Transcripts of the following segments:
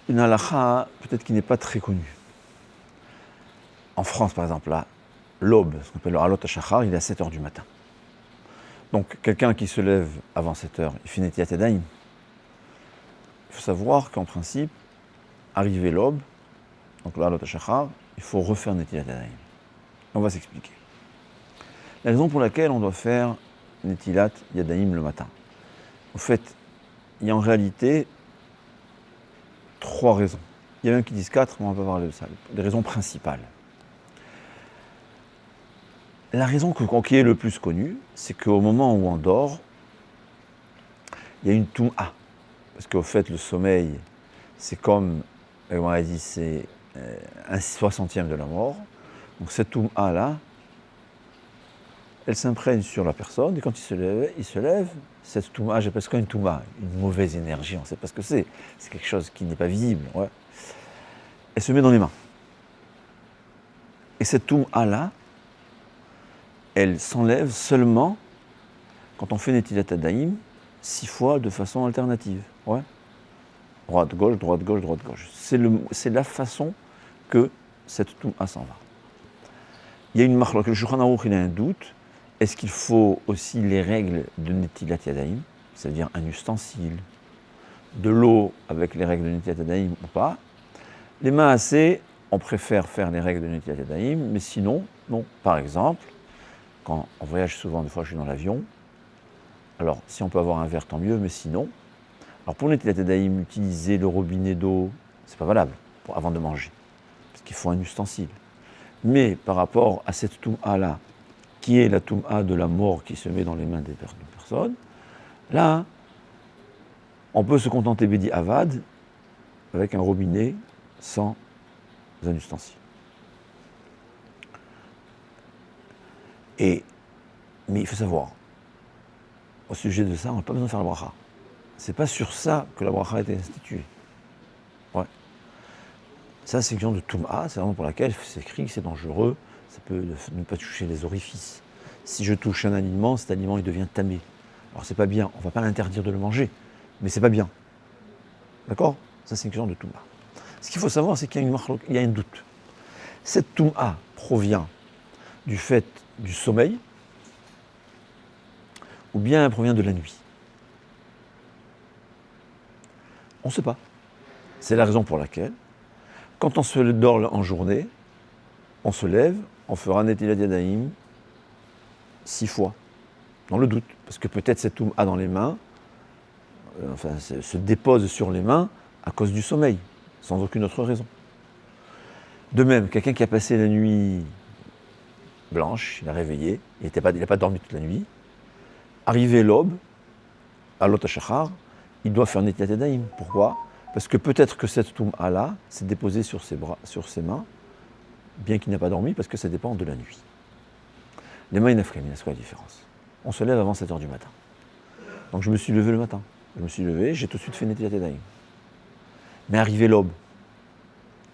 une halakha peut-être qui n'est pas très connue. En France, par exemple, là, l'aube, ce qu'on appelle le halot hashachar, il est à 7 h du matin. Donc, quelqu'un qui se lève avant 7 h, il fait Netilat Yadayim. Il faut savoir qu'en principe, arrivé l'aube, donc le halot hashachar, il faut refaire Netilat Yadayim. On va s'expliquer. La raison pour laquelle on doit faire Netilat Yadayim le matin. En fait, il y a en réalité 3 raisons. Il y a même qui disent 4, mais on va voir les raisons principales. La raison qui est le plus connue, c'est qu'au moment où on dort, il y a une toum'a. Parce qu'au fait, le sommeil, c'est comme, on a dit, c'est un 60e de la mort. Donc cette toum'a-là, elle s'imprègne sur la personne, et quand il se lève, cette toum'a, j'appelle ça une toum'a, une mauvaise énergie, on ne sait pas ce que c'est quelque chose qui n'est pas visible, ouais. Elle se met dans les mains. Et cette toum'a-là, elle s'enlève seulement quand on fait Netilat Yadayim 6 fois de façon alternative, ouais. Droite-gauche, droite-gauche, droite-gauche. C'est la façon que cette toum'a s'en va. Il y a une marque, le Shulchan Aruch, il a un doute. Est-ce qu'il faut aussi les règles de Netilat Yadayim, c'est-à-dire un ustensile, de l'eau avec les règles de Netilat Yadayim ou pas? Les Maaseh, on préfère faire les règles de Netilat Yadayim, mais sinon, non. Par exemple, quand on voyage souvent, des fois je suis dans l'avion, alors si on peut avoir un verre, tant mieux, mais sinon, alors pour Netilat Yadayim, utiliser le robinet d'eau, c'est pas valable avant de manger, parce qu'il faut un ustensile. Mais par rapport à cette toum'a-là, qui est la toum'a de la mort qui se met dans les mains des personnes, là, on peut se contenter Bedi Avad avec un robinet sans un ustensile. Mais il faut savoir, au sujet de ça, on n'a pas besoin de faire la bracha. C'est pas sur ça que la bracha a été instituée. Ouais. Ça, c'est une question de toum'a, c'est la raison pour laquelle c'est écrit que c'est dangereux, ça peut ne pas toucher les orifices. Si je touche un aliment, cet aliment il devient tamé. Alors c'est pas bien, on ne va pas l'interdire de le manger, mais c'est pas bien. D'accord? Ça, c'est une question de toum'a. Ce qu'il faut savoir, c'est qu'il y a un doute. Cette toum'a provient du fait du sommeil, ou bien elle provient de la nuit. On ne sait pas. C'est la raison pour laquelle, quand on se dort en journée, on se lève, on fera Netilat Yadayim 6 fois, dans le doute, parce que peut-être cette toum'a dans les mains, se dépose sur les mains à cause du sommeil, sans aucune autre raison. De même, quelqu'un qui a passé la nuit blanche, il a réveillé, il n'a pas dormi toute la nuit, arrivé l'aube, à halot hashachar, il doit faire Netilat Yadayim. Pourquoi? Parce que peut-être que cette toum'a-là s'est déposée sur ses mains, bien qu'il n'a pas dormi, parce que ça dépend de la nuit. Les mains inafrim, c'est quoi la différence? On se lève avant 7 h du matin. Donc je me suis levé le matin. Je me suis levé, j'ai tout de suite fait Netilat Yadayim. Mais arrivé l'aube,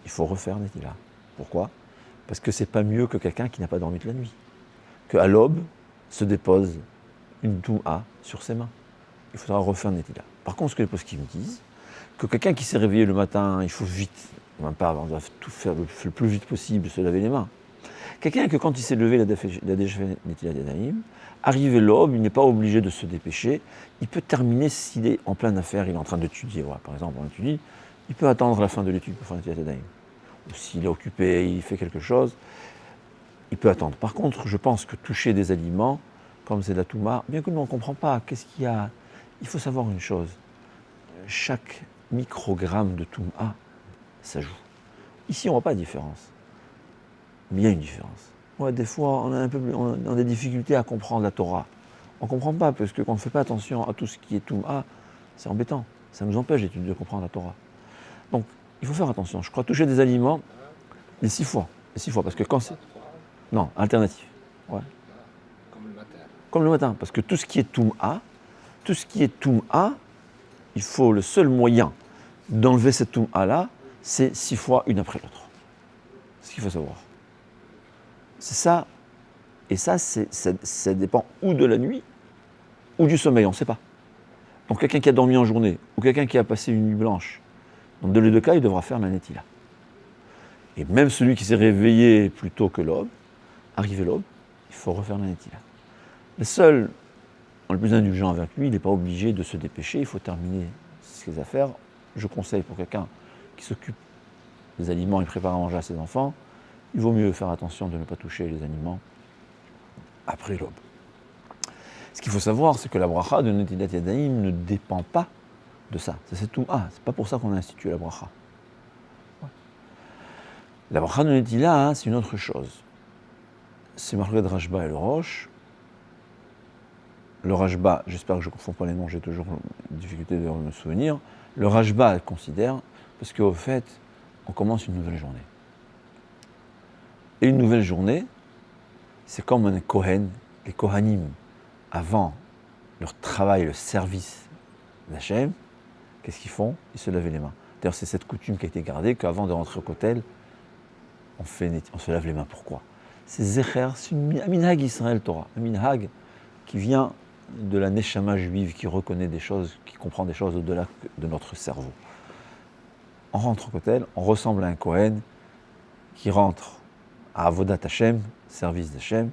il faut refaire Netilat. Pourquoi? Parce que c'est pas mieux que quelqu'un qui n'a pas dormi toute la nuit. Qu'à l'aube se dépose une toum'a sur ses mains. Il faudra refaire Netilat. Par contre, ce que les poskim me disent, que quelqu'un qui s'est réveillé le matin, il faut vite, on doit tout faire le plus vite possible, se laver les mains. Quelqu'un que quand il s'est levé, il a déjà fait Netilat Yadayim, arrivé l'aube, il n'est pas obligé de se dépêcher, il peut terminer s'il est en pleine affaire, il est en train d'étudier, voilà, par exemple, on étudie, il peut attendre la fin de l'étude pour faire Netilat Yadayim. Ou s'il est occupé, il fait quelque chose, il peut attendre. Par contre, je pense que toucher des aliments, comme c'est la toum'a, bien que nous on ne comprend pas, qu'est-ce qu'il y a? Il faut savoir une chose, chaque microgramme de toum'a, ça joue. Ici, on ne voit pas de différence. Mais il y a une différence. Ouais, des fois, on a des difficultés à comprendre la Torah. On ne comprend pas, parce que quand on ne fait pas attention à tout ce qui est toum'a, c'est embêtant. Ça nous empêche de comprendre la Torah. Donc, il faut faire attention. Je crois toucher des aliments, les 6 fois. Les 6 fois, parce que quand c'est... Non, alternatif. Ouais. Comme le matin. Comme le matin, parce que tout ce qui est toum'a, il faut le seul moyen d'enlever cette toum'a-là, c'est 6 fois une après l'autre. C'est ce qu'il faut savoir. C'est ça. Et ça dépend ou de la nuit, ou du sommeil, on ne sait pas. Donc quelqu'un qui a dormi en journée, ou quelqu'un qui a passé une nuit blanche, Donc dans les deux cas, il devra faire la netila. Et même celui qui s'est réveillé plus tôt que l'aube, arrivé l'aube, il faut refaire la netila. Le seul, le plus indulgent avec lui, il n'est pas obligé de se dépêcher, il faut terminer ses affaires. Je conseille pour quelqu'un qui s'occupe des aliments et prépare à manger à ses enfants, il vaut mieux faire attention de ne pas toucher les aliments après l'aube. Ce qu'il faut savoir, c'est que la bracha de Netilat Yadayim ne dépend pas de ça. Ça c'est tout. C'est pas pour ça qu'on a institué la bracha. La bracha de Netilat, c'est une autre chose. C'est marqué de Rashba et le Roche. Le Rashba, j'espère que je ne confonds pas les noms, j'ai toujours une difficulté de me souvenir. Le Rashba considère, parce qu'au fait, on commence une nouvelle journée. Et une nouvelle journée, c'est comme un Kohen, les Kohanim, avant leur travail, le service d'Hachem, qu'est-ce qu'ils font? Ils se lavaient les mains. D'ailleurs, c'est cette coutume qui a été gardée, qu'avant de rentrer au kotel, on se lave les mains. Pourquoi? C'est Zecher, c'est un minhag Israël Torah, un minhag qui vient de la neshama juive, qui reconnaît des choses, qui comprend des choses au-delà de notre cerveau. On rentre au kotel, on ressemble à un Kohen qui rentre à Avodat Hashem, service d'Hachem,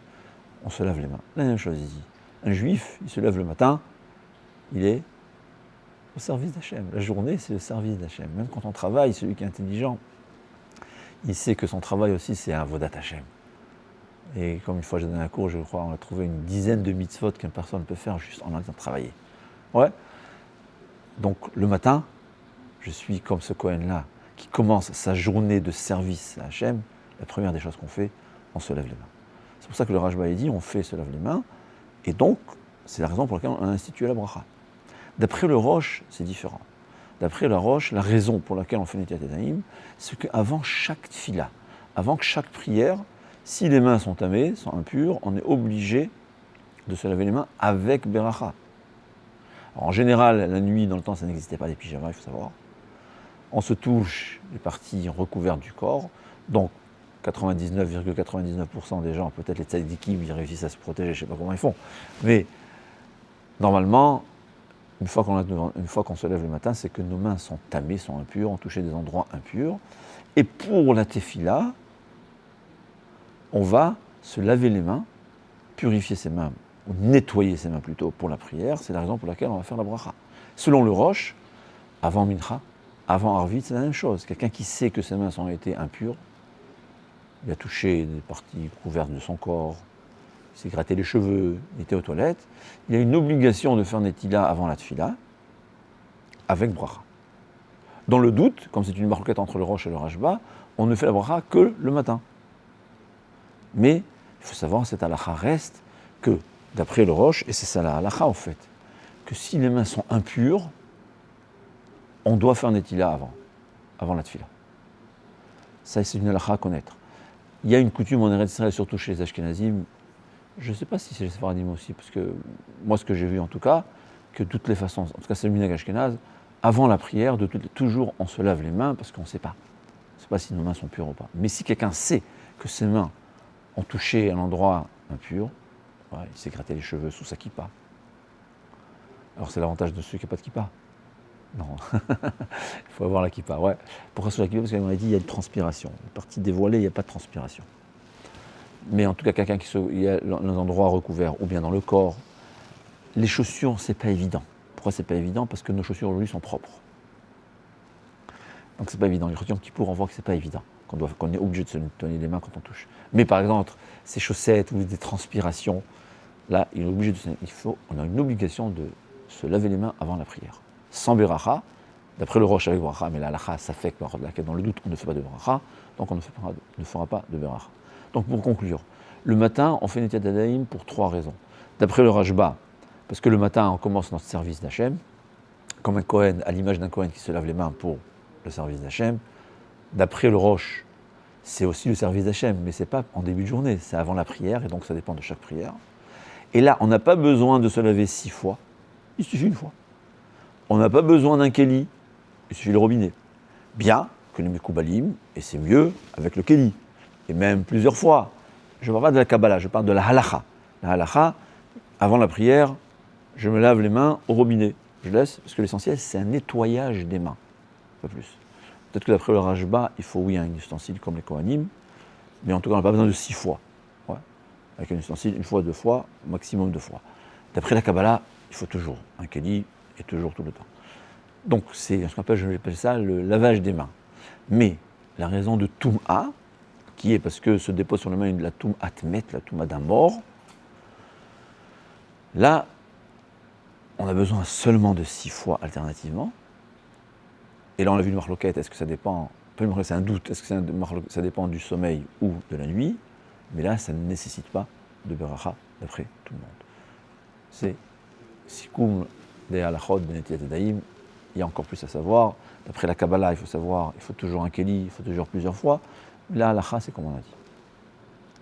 on se lave les mains. La même chose ici. Un juif, il se lève le matin, il est au service d'Hachem. La journée, c'est le service d'Hachem. Même quand on travaille, celui qui est intelligent, il sait que son travail aussi, c'est un Avodat Hashem. Et comme une fois j'ai donné un cours, je crois, on a trouvé une dizaine de mitzvot qu'une personne peut faire juste en train de travailler. Ouais. Donc le matin, je suis comme ce Kohen-là, qui commence sa journée de service à Hachem. La première des choses qu'on fait, on se lave les mains. C'est pour ça que le Rashba dit, on fait se lave les mains, et donc, c'est la raison pour laquelle on a institué la bracha. D'après le Roche, c'est différent. D'après la Roche, la raison pour laquelle on fait Netilat Yadayim, c'est qu'avant chaque tfila, avant que chaque prière, si les mains sont tamées, sont impures, on est obligé de se laver les mains avec beracha. Alors, en général, la nuit, dans le temps, ça n'existait pas les pyjamas, il faut savoir. On se touche les parties recouvertes du corps, donc 99,99% des gens, peut-être les tzadikim, ils réussissent à se protéger, je ne sais pas comment ils font. Mais normalement, une fois qu'on se lève le matin, c'est que nos mains sont tamées, sont impures, on touche des endroits impurs. Et pour la tefila, on va se laver les mains, purifier ses mains, ou nettoyer ses mains plutôt pour la prière. C'est la raison pour laquelle on va faire la bracha. Selon le Roche, avant Mincha, avant Arvit, c'est la même chose. Quelqu'un qui sait que ses mains ont été impures, il a touché des parties couvertes de son corps, il s'est gratté les cheveux, il était aux toilettes, il a une obligation de faire Netila avant la tfila, avec bracha. Dans le doute, comme c'est une marquette entre le Roche et le Rashba, on ne fait la bracha que le matin. Mais il faut savoir, cette halakha reste que, d'après le Roche, et c'est ça la halakha en fait, que si les mains sont impures, on doit faire Netila avant la tfila. Ça, c'est une halakha à connaître. Il y a une coutume en Eretz Israël, surtout chez les Ashkenazim, je ne sais pas si c'est les Sfaradim aussi, parce que moi, ce que j'ai vu en tout cas, que de toutes les façons, en tout cas c'est le minhag ashkenaz, avant la prière, toujours on se lave les mains parce qu'on ne sait pas. On ne sait pas si nos mains sont pures ou pas. Mais si quelqu'un sait que ses mains ont touché un endroit impur, il s'est gratté les cheveux sous sa kippa. Alors c'est l'avantage de ceux qui n'ont pas de kippa. Non, il faut avoir la kippa. Ouais. Pourquoi sur la kippa? Parce qu'elle m'a dit qu'il y a une transpiration. Une partie dévoilée, il n'y a pas de transpiration. Mais en tout cas, quelqu'un qui a dans un endroit recouvert ou bien dans le corps, les chaussures, c'est pas évident. Pourquoi c'est pas évident? Parce que nos chaussures aujourd'hui sont propres. Donc c'est pas évident. Les chaussures qui on voit que c'est pas évident, qu'on est obligé de se nettoyer les mains quand on touche. Mais par exemple, ces chaussettes ou des transpirations, là, on a une obligation de se laver les mains avant la prière. Sans beracha, d'après le Roche avec beracha, mais la halakha, ça fait que dans le doute, on ne fait pas de beracha, donc on ne fera pas de beracha. Donc pour conclure, le matin, on fait Netilat Yadayim pour 3 raisons. D'après le Rashba, parce que le matin, on commence notre service d'Hachem, comme un Kohen, à l'image d'un Kohen qui se lave les mains pour le service d'Hachem. D'après le Roche, c'est aussi le service d'Hachem, mais ce n'est pas en début de journée, c'est avant la prière, et donc ça dépend de chaque prière. Et là, on n'a pas besoin de se laver 6 fois, il suffit une fois. On n'a pas besoin d'un kéli, il suffit le robinet. Bien que les Mekoubalim, et c'est mieux avec le kéli, et même plusieurs fois. Je ne parle pas de la Kabbalah, je parle de la halakha. La halakha, avant la prière, je me lave les mains au robinet. Je laisse, parce que l'essentiel, c'est un nettoyage des mains, pas plus. Peut-être que d'après le Rajba, il faut oui un ustensile comme les Kohanim, mais en tout cas on n'a pas besoin de 6 fois. Ouais. Avec un ustensile, 1 fois, 2 fois, maximum 2 fois. D'après la Kabbalah, il faut toujours un keli et toujours tout le temps. Donc c'est ce qu'on appelle, je vais appeler ça le lavage des mains. Mais la raison de Toum'a, qui est parce que se dépose sur les mains la Toum'a Tmet, la Toum'a d'un mort, là, on a besoin seulement de 6 fois alternativement. Et là, on a vu le marloquette, est-ce que ça dépend, c'est un doute, est-ce que ça dépend du sommeil ou de la nuit? Mais là, ça ne nécessite pas de beracha d'après tout le monde. C'est Sikoum des halachot de Netilat Yadayim, il y a encore plus à savoir. D'après la Kabbalah, il faut savoir, il faut toujours un keli, il faut toujours plusieurs fois. La halacha, c'est comme on a dit.